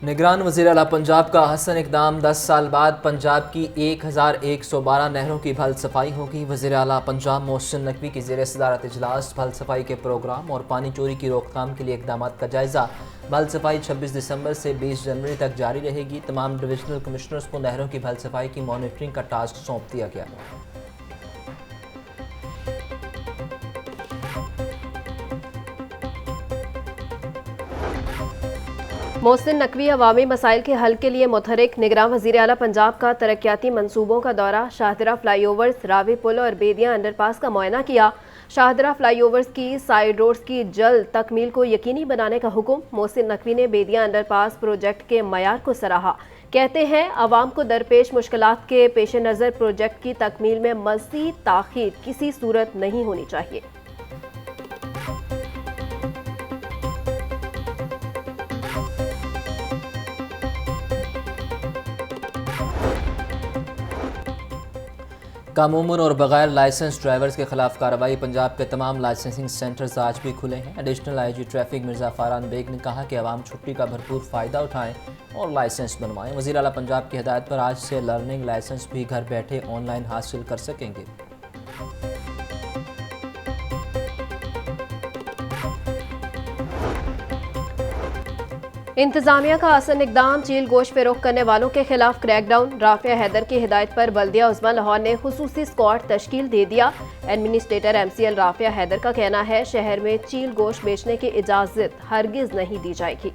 निगरान वज़ीर आला पंजाब का हसन इक़दाम 10 साल बाद पंजाब की 1112 नहरों की भल सफाई होगी। वज़ीर आला पंजाब मोहसिन नकवी की ज़ेर सदारत इजलास भल सफाई के प्रोग्राम और पानी चोरी की रोकथाम के लिए इक़दाम का जायज़ा। भल सफाई 26 दिसंबर से 20 जनवरी तक जारी रहेगी। तमाम डिविजनल कमिश्नर्स को नहरों की भल सफाई की मॉनिटरिंग का टास्क सौंप दिया गया। मोहसिन नकवी अवामी मसाइल के हल के लिए मुतहरिक। निगरान वज़ीर आला पंजाब का तरक्याती मनसूबों का दौरा। शाहदरा फ्लाईओवर्स, रावी पुल और बेदिया अंडरपास का मुआयना किया। शाहदरा फ्लाईओवर्स की साइड रोड्स की जल्द तकमील को यकीनी बनाने का हुक्म। मोहसिन नकवी ने बेदिया अंडरपास प्रोजेक्ट के मयार को सराहा। कहते हैं अवाम को दरपेश मुश्किलात के पेश नज़र प्रोजेक्ट की तकमील में मज़ीद ताख़ीर किसी सूरत नहीं होनी चाहिए। कम उम्र और बगैर लाइसेंस ड्राइवर्स के खिलाफ कार्रवाई। पंजाब के तमाम लाइसेंसिंग सेंटर्स आज भी खुले हैं। Additional IG traffic Mirza Faran Beg ने कहा कि अवाम छुट्टी का भरपूर फ़ायदा उठाएं और लाइसेंस बनवाएं। वज़ीर आला पंजाब की हिदायत पर आज से लर्निंग लाइसेंस भी घर बैठे ऑनलाइन हासिल कर सकेंगे। इंतजामिया का हसन इक़दाम। चील गोश्त फरोख्त करने वालों के खिलाफ क्रैकडाउन। राफिया हैदर की हिदायत पर बल्दिया उस्मान लाहौर ने खुसूसी स्क्वाड तश्कील दे दिया। एडमिनिस्ट्रेटर MCL राफिया हैदर का कहना है शहर में चील गोश्त बेचने की इजाज़त हरगिज़ नहीं दी जाएगी।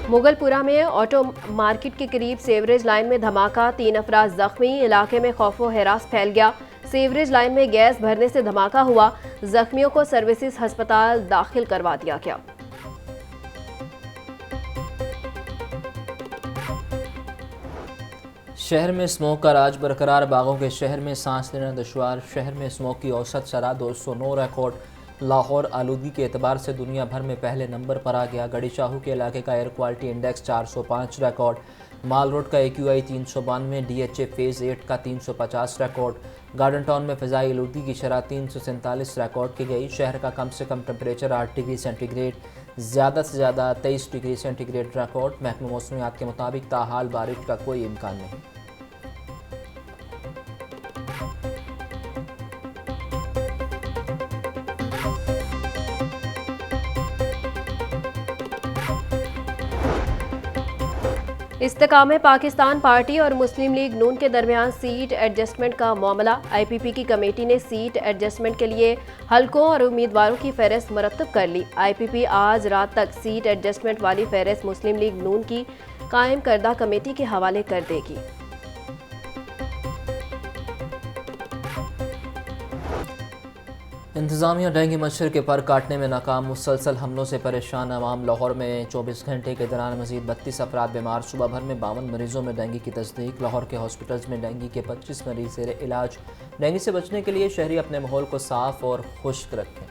मुगलपुरा में ऑटो मार्केट के करीब सेवरेज लाइन में धमाका। 3 अफराद जख्मी। इलाके में खौफ व हरास फैल गया। सेवरेज लाइन में गैस भरने से धमाका हुआ। जख्मियों को सर्विसेज अस्पताल दाखिल करवा दिया गया। शहर में स्मोक का राज बरकरार। बागों के शहर में सांस लेना दुश्वार। शहर में स्मोक की औसत शरह 209 रिकॉर्ड। लाहौर आलूगी के एतबार से दुनिया भर में पहले नंबर पर आ गया। गड़ी शाहू के इलाके का एयर क्वालिटी इंडेक्स 405 रिकॉर्ड। माल रोड का AQI 392, DHA फेज़ 8 का 350 रिकॉर्ड। गार्डन टाउन में फ़िज़ाई आलूगी की शरह 347 रिकॉर्ड की गई। शहर का कम से कम टेम्परेचर 8 डिग्री सेंटीग्रेड, ज़्यादा से ज़्यादा 23 डिग्री सेंटीग्रेड रिकॉर्ड। महकमा मौसमियात के मुताबिक ताहाल बारिश का कोई इम्कान नहीं। इस्तेकाम पाकिस्तान पार्टी और मुस्लिम लीग नून के दरमियान सीट एडजस्टमेंट का मामला। IPP की कमेटी ने सीट एडजस्टमेंट के लिए हलकों और उम्मीदवारों की फहरिस्त मुरतब कर ली। IPP आज रात तक सीट एडजस्टमेंट वाली फहरिस्त मुस्लिम लीग नून की कायम करदा कमेटी के हवाले कर देगी। इंतजामिया डेंगू मच्छर के पर काटने में नाकाम। मुसलसल हमलों से परेशान अवाम। लाहौर में 24 घंटे के दौरान मजीद 32 अफराद बीमार। सुबह भर में 52 मरीजों में डेंगू की तस्दीक। लाहौर के हॉस्पिटल्स में डेंगू के 25 मरीज ज़ेर इलाज। डेंगू से बचने के लिए शहरी अपने माहौल को साफ और खुश्क रखें।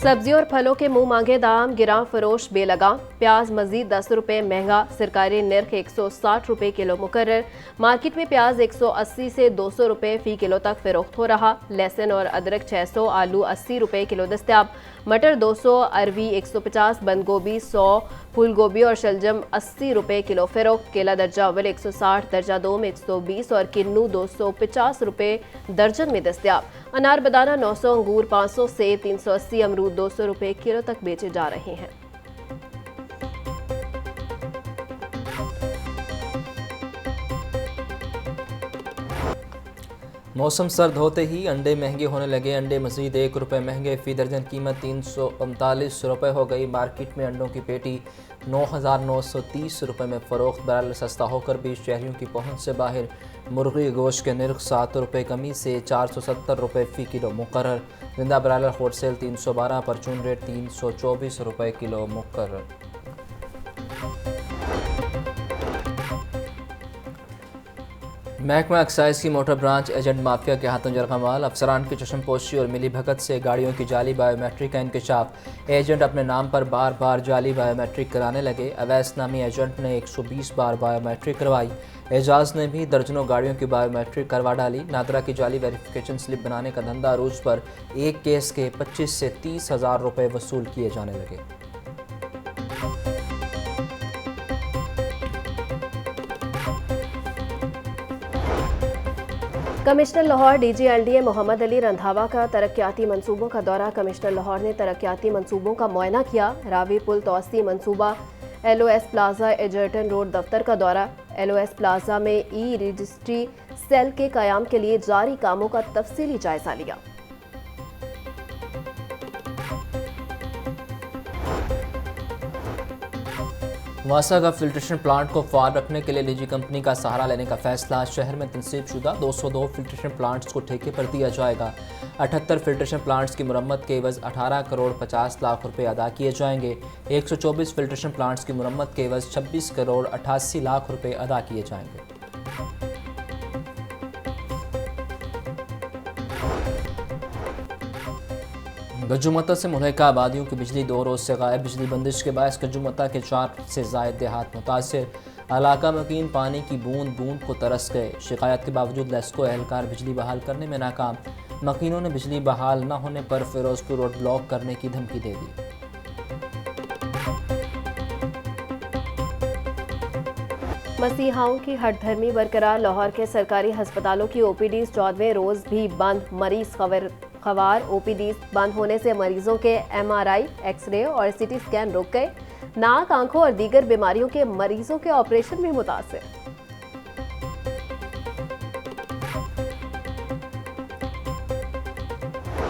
सब्जी और फलों के मुंह मांगे दाम। गिरां फरोश बेलगाम। प्याज मजीद 10 रुपये महंगा। सरकारी निर्ख 160 रुपये किलो मुकर्रर। मार्केट में प्याज 180 से 200 रुपये फ़ी किलो तक फरोख्त हो रहा। लहसुन और अदरक 600, आलू 80 रुपये किलो दस्तयाब। मटर 200, अरवी 150, बंद गोभी 100, फूल गोभी और शलजम 80 रुपये किलो फरोख्त। केला दर्जा अव्वल 160, दर्जा दो में 120 और किन्नू 250 रुपये दर्जन में दस्तयाब। अनार बदाना 900, अंगूर 500, सेब 380, अमरूद 200 रुपये किलो तक बेचे जा रहे हैं। मौसम सर्द होते ही अंडे महंगे होने लगे। अंडे मजीद 1 रुपये महंगे। फ़ी दर्जन कीमत 339 रुपये हो गई। मार्केट में अंडों की पेटी 9,930 रुपये में फ़रोख्त। बहरहाल सस्ता होकर भी शहरियों की पहुंच से बाहर। मुर्गी गोश्त के निर्ख 7 रुपये कमी से 470 रुपये फ़ी किलो मुकर्रर। जिंदा ब्रायलर होलसेल 312, परचून रेट 324 रुपये किलो मुकर्रर। महकमा एक्साइज की मोटर ब्रांच एजेंट माफिया के हाथों जरगमाल। अफसरान की चश्मपोशी और मिली भगत से गाड़ियों की जाली बायोमेट्रिक का इंकशाफ। एजेंट अपने नाम पर बार बार जाली बायोमेट्रिक कराने लगे। अवैस नामी एजेंट ने 120 बार बायोमेट्रिक करवाई। एजाज ने भी दर्जनों गाड़ियों की बायोमेट्रिक करवा डाली। नादरा की जाली वेरिफिकेशन स्लिप बनाने का धंधा अरूज पर। एक केस के 25 से 30 हज़ार रुपये वसूल किए जाने लगे। कमिश्नर लाहौर DG/LDA मोहम्मद अली रंधावा का तरक्याती मंसूबों का दौरा। कमिश्नर लाहौर ने तरक्याती मंसूबों का मुआयना किया। रावी पुल तोसी मंसूबा, LOS प्लाजा एजर्टन रोड दफ्तर का दौरा। LOS प्लाजा में रजिस्ट्री सेल के कयाम के लिए जारी कामों का तफसीली जायजा लिया। वासा का फिल्ट्रेशन प्लांट को फाल रखने के लिए निजी कंपनी का सहारा लेने का फैसला। शहर में तनसीब शुदा 202 फिल्ट्रेशन प्लांट्स को ठेके पर दिया जाएगा। 78 फिल्ट्रेशन प्लांट्स की मुरम्मत के एवज 18 करोड़ 50 लाख रुपए अदा किए जाएंगे। 124 फिल्ट्रेशन प्लांट्स की मुरम्मत के एवज 26 करोड़ 88 लाख रुपए अदा किए जाएंगे। गजुमता से मुल्हिका आबादियों की बिजली 2 रोज़ से गायब। बिजली बंदिश के बायस गजुमता के 4 से ज़ायद देहात मुतासिर। इलाका मकीन पानी की बूंद बूंद को तरस गए। शिकायत के बावजूद लेस्को एहलकार बिजली बहाल करने में नाकाम। मकीनों ने बिजली बहाल न होने पर फिरोजपुर रोड ब्लॉक करने की धमकी दे दी। मसीहाओं की हठधर्मी बरकरार। लाहौर के सरकारी अस्पतालों की OPDs 14वें रोज़ भी बंद। मरीज खवार OPDs बंद होने से मरीजों के MRI, एक्सरे और CT स्कैन रुक गए। नाक, आंखों और दीगर बीमारियों के मरीजों के ऑपरेशन भी मुतासिर।